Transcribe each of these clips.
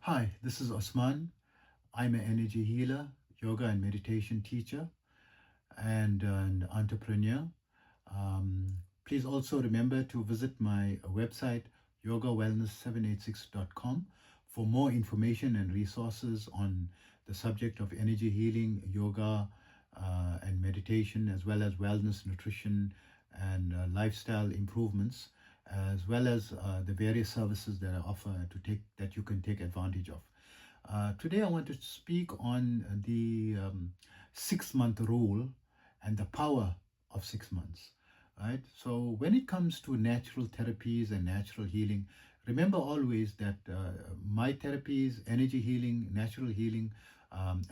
Hi, this is Osman. I'm an energy healer, yoga and meditation teacher, and an entrepreneur. Please also remember to visit my website, yogawellness786.com, for more information and resources on the subject of energy healing, yoga, and meditation, as well as wellness, nutrition, and lifestyle improvements, as well as the various services that I offer that you can take advantage of. Today, I want to speak on the 6 month rule and the power of 6 months. Right. So, when it comes to natural therapies and natural healing, remember always that my therapies, energy healing, natural healing,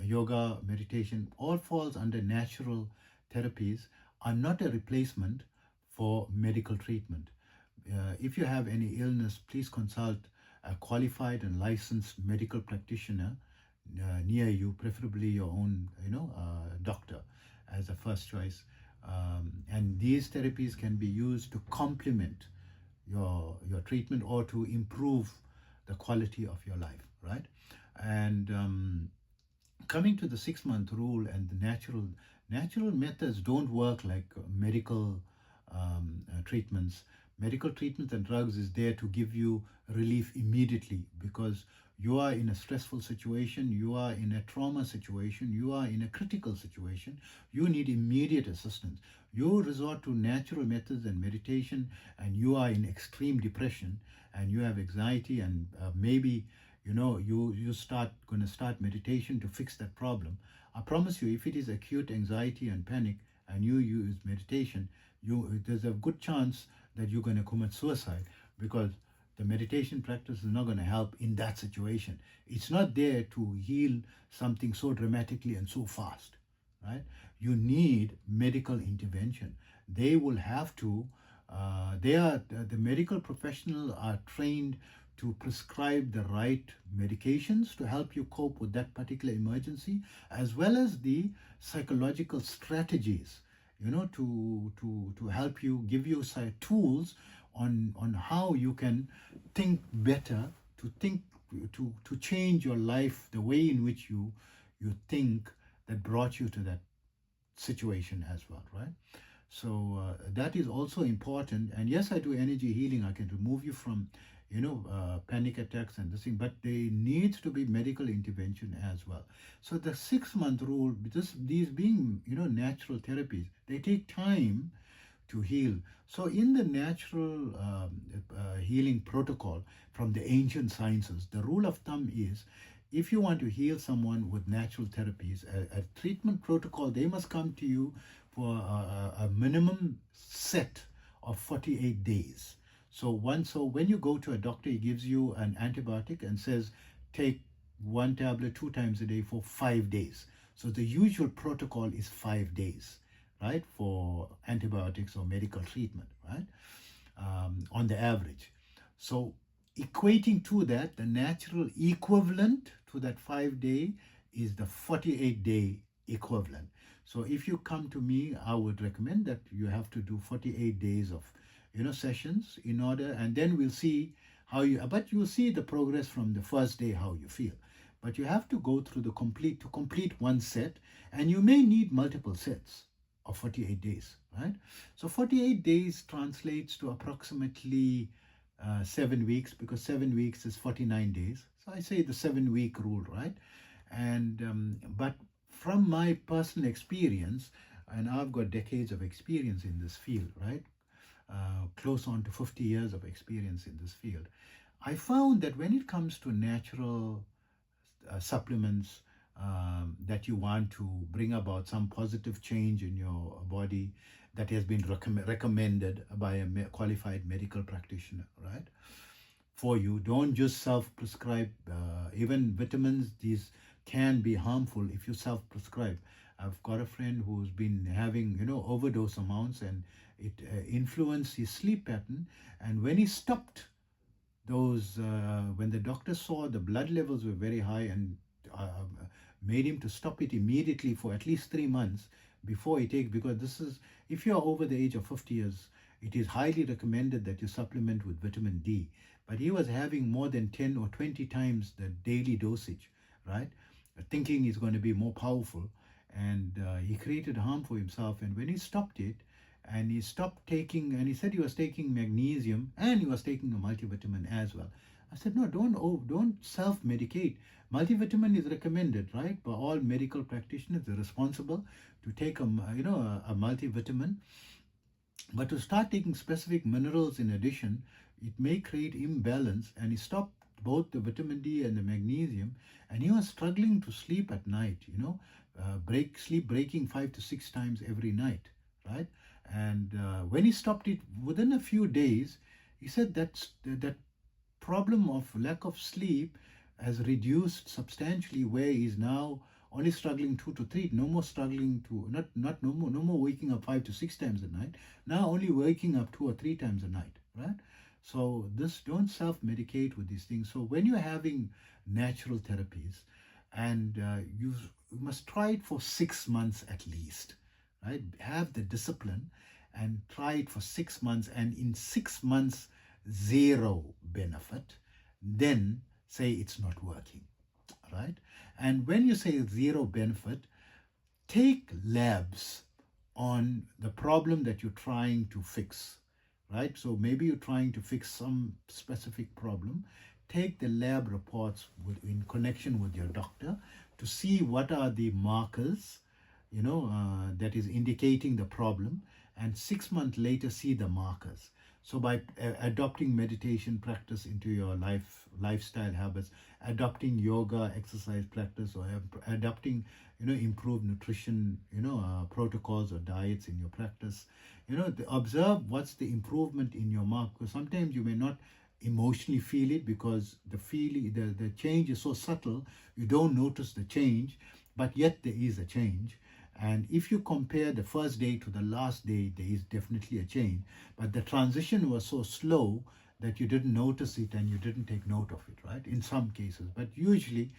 yoga, meditation, all falls under natural therapies, are not a replacement for medical treatment. If you have any illness, please consult a qualified and licensed medical practitioner near you, preferably your own, doctor, as a first choice. And these therapies can be used to complement your treatment or to improve the quality of your life, right? And coming to the 6 month rule and the natural methods don't work like medical treatments. Medical treatments and drugs is there to give you relief immediately because you are in a stressful situation, you are in a trauma situation, you are in a critical situation, you need immediate assistance. You resort to natural methods and meditation, and you are in extreme depression and you have anxiety, and maybe you start going to start meditation to fix that problem. I promise you, if it is acute anxiety and panic and you use meditation, there's a good chance that you're going to commit suicide, because the meditation practice is not going to help in that situation. It's not there to heal something so dramatically and so fast, right? You need medical intervention. They will have to they are the medical professionals are trained to prescribe the right medications to help you cope with that particular emergency, as well as the psychological strategies, to help you, give you tools on how you can think better, to think, to change your life, the way in which you think, that brought you to that situation as well, right? So that is also important. And yes, I do energy healing. I can remove you from, panic attacks and this thing, but there needs to be medical intervention as well. So the 6 month rule, these being, natural therapies, they take time to heal. So in the natural healing protocol from the ancient sciences, the rule of thumb is, if you want to heal someone with natural therapies, a treatment protocol, they must come to you for a minimum set of 48 days. So when you go to a doctor, he gives you an antibiotic and says, take one tablet 2 times a day for 5 days. So the usual protocol is 5 days, right, for antibiotics or medical treatment, right, on the average. So equating to that, the natural equivalent to that 5 day is the 48-day equivalent. So if you come to me, I would recommend that you have to do 48 days of sessions in order, and then we'll see but you'll see the progress from the first day, how you feel. But you have to go through to complete one set, and you may need multiple sets of 48 days, right? So 48 days translates to approximately 7 weeks, because 7 weeks is 49 days. So I say the 7 week rule, right? And but from my personal experience, and I've got decades of experience in this field, right? Close on to 50 years of experience in this field. I found that when it comes to natural supplements, that you want to bring about some positive change in your body, that has been recommended by a qualified medical practitioner, right? For you, don't just self-prescribe. Even vitamins, these can be harmful if you self-prescribe. I've got a friend who's been having, overdose amounts, and it influenced his sleep pattern. And when he stopped those, when the doctor saw the blood levels were very high, and made him to stop it immediately for at least 3 months before he takes, because this is, if you are over the age of 50 years, it is highly recommended that you supplement with vitamin D. but he was having more than 10 or 20 times the daily dosage, right? Thinking it's going to be more powerful. And he created harm for himself. And when he stopped it, and he stopped taking, and he said he was taking magnesium and he was taking a multivitamin as well. I said, no, don't self-medicate. Multivitamin is recommended, right, by all medical practitioners. They're responsible to take a multivitamin, but to start taking specific minerals in addition, it may create imbalance. And he stopped both the vitamin D and the magnesium, and he was struggling to sleep at night, sleep breaking 5 to 6 times every night, right? And when he stopped it, within a few days, he said that problem of lack of sleep has reduced substantially, where he's now only struggling 2 to 3, no more struggling to no more waking up 5 to 6 times a night, now only waking up 2 or 3 times a night, right? So this, don't self-medicate with these things. So when you're having natural therapies, and you must try it for 6 months at least, right? Have the discipline and try it for 6 months, and in 6 months zero benefit, then say it's not working, right? And when you say zero benefit, take labs on the problem that you're trying to fix, right? So maybe you're trying to fix some specific problem. Take the lab reports in connection with your doctor to see what are the markers, that is indicating the problem, and 6 months later see the markers. So by adopting meditation practice into your lifestyle habits, adopting yoga exercise practice, or adopting improved nutrition protocols or diets in your practice, observe what's the improvement in your mark. Because sometimes you may not emotionally feel it, because the change is so subtle, you don't notice the change, but yet there is a change. And if you compare the first day to the last day, there is definitely a change. But the transition was so slow that you didn't notice it and you didn't take note of it, right? In some cases. But usually,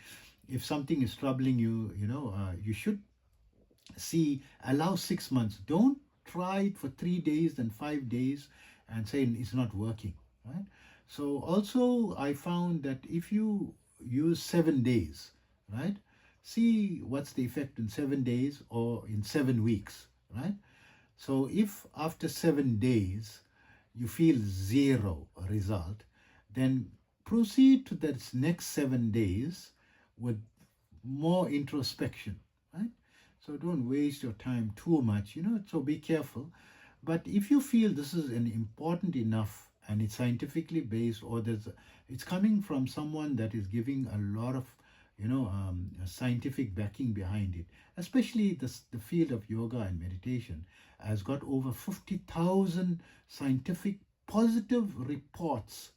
if something is troubling you, you should allow 6 months. Don't try it for 3 days and 5 days and say it's not working, right? So also I found that if you use 7 days, right? See what's the effect in 7 days or in 7 weeks, right? So if after 7 days you feel zero result, then proceed to the next 7 days with more introspection, right? So don't waste your time too much, so be careful. But if you feel this is an important enough and it's scientifically based, or it's coming from someone that is giving a lot of scientific backing behind it, especially the field of yoga and meditation has got over 50,000 scientific positive reports,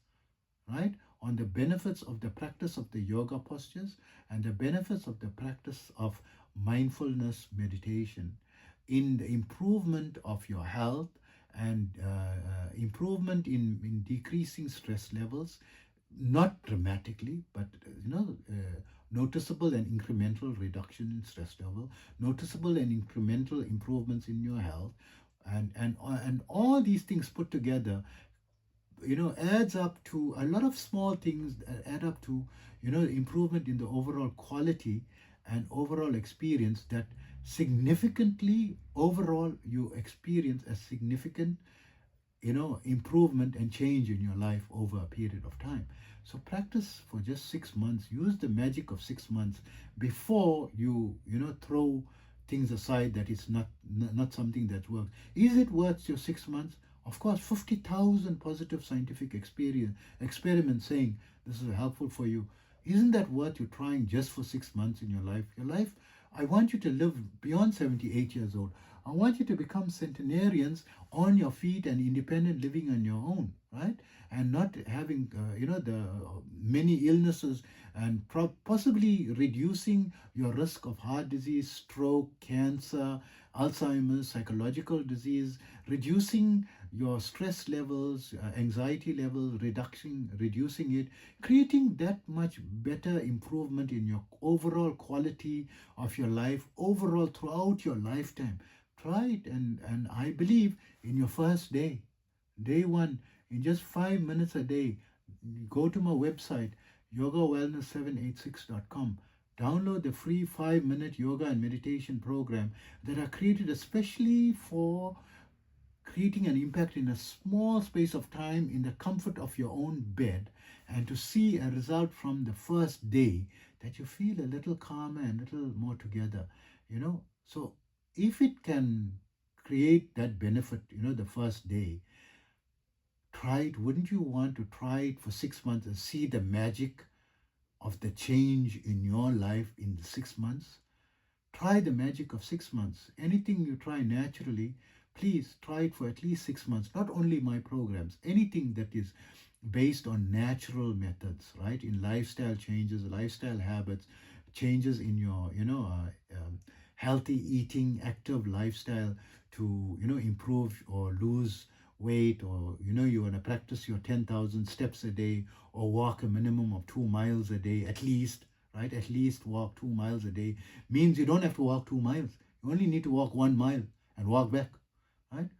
right, on the benefits of the practice of the yoga postures and the benefits of the practice of mindfulness meditation in the improvement of your health and improvement in decreasing stress levels, not dramatically, but noticeable and incremental reduction in stress level, noticeable and incremental improvements in your health, and all these things put together, adds up to a lot of small things that add up to, improvement in the overall quality and overall experience, that significantly overall you experience a significant improvement and change in your life over a period of time. So practice for just 6 months. Use the magic of 6 months before you throw things aside that it's not something that works. Is it worth your 6 months? Of course, 50,000 positive scientific experiments saying this is helpful for you. Isn't that worth you trying just for 6 months in your life? I want you to live beyond 78 years old. I want you to become centenarians on your feet and independent, living on your own, right? And not having, the many illnesses, and possibly reducing your risk of heart disease, stroke, cancer, Alzheimer's, psychological disease, reducing your stress levels, anxiety levels, reducing it, creating that much better improvement in your overall quality of your life, overall throughout your lifetime. Try it, and I believe in your first day one, in just 5 minutes a day, go to my website, yogawellness786.com. Download the free 5-minute yoga and meditation program that are created especially for creating an impact in a small space of time in the comfort of your own bed, and to see a result from the first day, that you feel a little calmer and a little more together, So if it can create that benefit, the first day, try it. Wouldn't you want to try it for 6 months and see the magic of the change in your life in the 6 months? Try the magic of 6 months. Anything you try naturally, please try it for at least 6 months. Not only my programs, anything that is based on natural methods, right? In lifestyle changes, lifestyle habits, changes in your, healthy eating, active lifestyle to, improve or lose weight, or, you want to practice your 10,000 steps a day, or walk a minimum of 2 miles a day, at least, right? At least walk 2 miles a day means you don't have to walk 2 miles. You only need to walk 1 mile and walk back, right?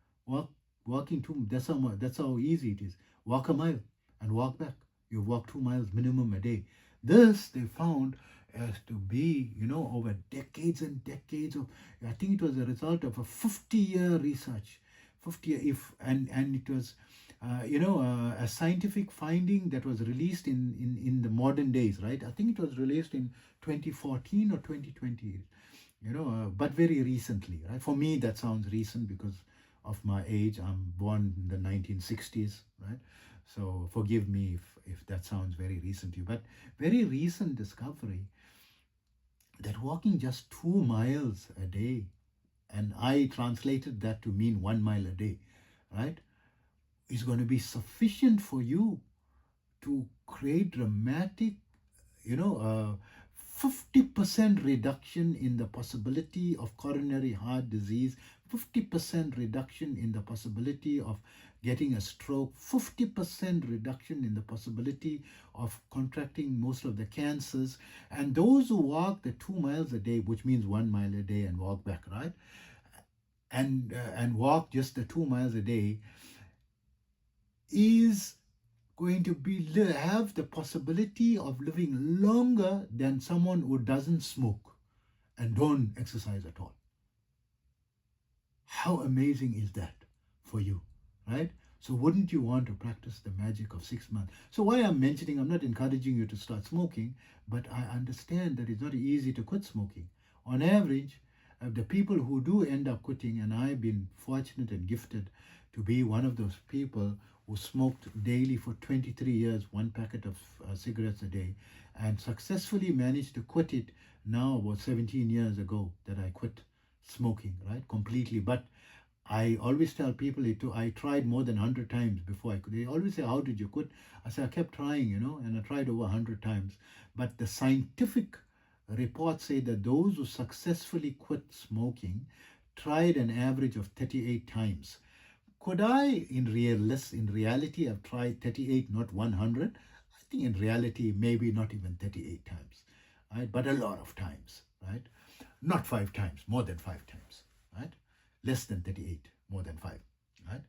Walking that's how easy it is. Walk a mile and walk back. You walk 2 miles minimum a day. This they found as to be, over decades and decades of, I think it was a result of a 50-year research. 50 if and it was a scientific finding that was released in the modern days, right? I think it was released in 2014 or 2020, but very recently, right? For me, that sounds recent because of my age. I'm born in the 1960s, right? So forgive me if that sounds very recent to you, but very recent discovery that walking just 2 miles a day, and I translated that to mean 1 mile a day, right, is going to be sufficient for you to create dramatic, 50% reduction in the possibility of coronary heart disease, 50% reduction in the possibility of getting a stroke, 50% reduction in the possibility of contracting most of the cancers. And those who walk the 2 miles a day, which means 1 mile a day and walk back, right? And walk just the 2 miles a day, is going to have the possibility of living longer than someone who doesn't smoke and don't exercise at all. How amazing is that for you, right? So wouldn't you want to practice the magic of 6 months? So why I'm mentioning, I'm not encouraging you to start smoking, but I understand that it's not easy to quit smoking. On average, the people who do end up quitting, and I've been fortunate and gifted to be one of those people who smoked daily for 23 years, 1 packet of cigarettes a day, and successfully managed to quit it now about 17 years ago that I quit smoking, right, completely. But I always tell people I tried more than 100 times before I could. They always say, how did you quit? I say, I kept trying, and I tried over 100 times. But the scientific reports say that those who successfully quit smoking tried an average of 38 times. Could I, in reality, have tried 38, not 100? I think in reality, maybe not even 38 times, right? But a lot of times, right? Not 5 times, more than 5 times, right? Less than 38, more than 5, right?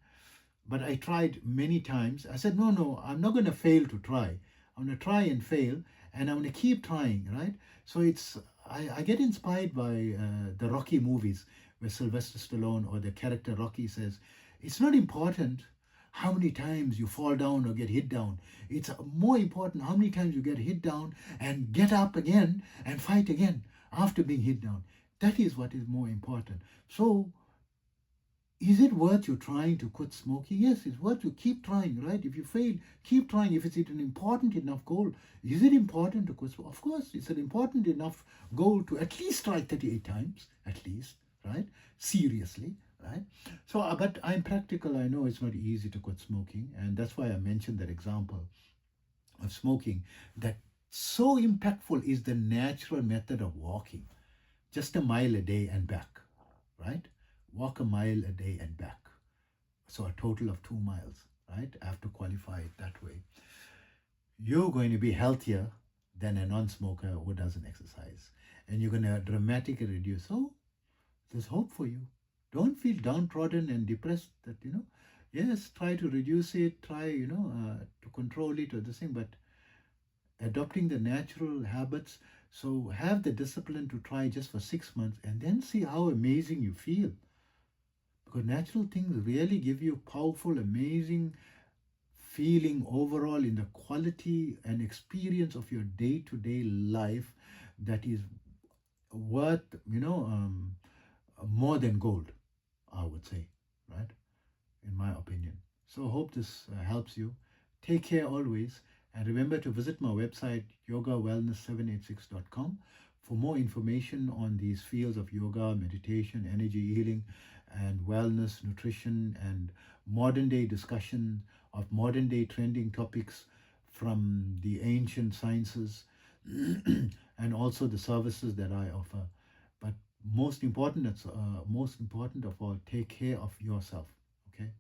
But I tried many times. I said, no, I'm not going to fail to try. I'm going to try and fail, and I'm going to keep trying, right? So I get inspired by the Rocky movies, where Sylvester Stallone or the character Rocky says, it's not important how many times you fall down or get hit down. It's more important how many times you get hit down and get up again and fight again after being hit down. That is what is more important. So, is it worth you trying to quit smoking? Yes, it's worth you keep trying, right? If you fail, keep trying. If it's an important enough goal, is it important to quit smoking? Of course, it's an important enough goal to at least try 38 times, at least, right? Seriously, right? So, but I'm practical. I know it's not easy to quit smoking, and that's why I mentioned that example of smoking. That so impactful is the natural method of walking, just a mile a day and back, right? Walk a mile a day and back. So a total of 2 miles, right? I have to qualify it that way. You're going to be healthier than a non-smoker who doesn't exercise. And you're going to dramatically reduce. So there's hope for you. Don't feel downtrodden and depressed that, Yes, try to reduce it, try, to control it or this thing, but adopting the natural habits. So have the discipline to try just for 6 months and then see how amazing you feel. Because natural things really give you powerful, amazing feeling overall in the quality and experience of your day-to-day life that is worth, more than gold, I would say, right? In my opinion. So hope this helps you. Take care always. And remember to visit my website, yogawellness786.com, for more information on these fields of yoga, meditation, energy healing, and wellness, nutrition, and modern day discussion of modern day trending topics from the ancient sciences and also the services that I offer. But most important of all, take care of yourself. Okay.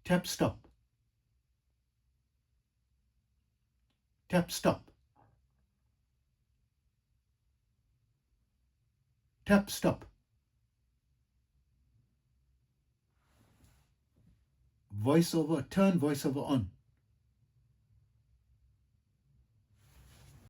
Tap stop. Tap stop. Tap stop. Voiceover, turn voiceover on.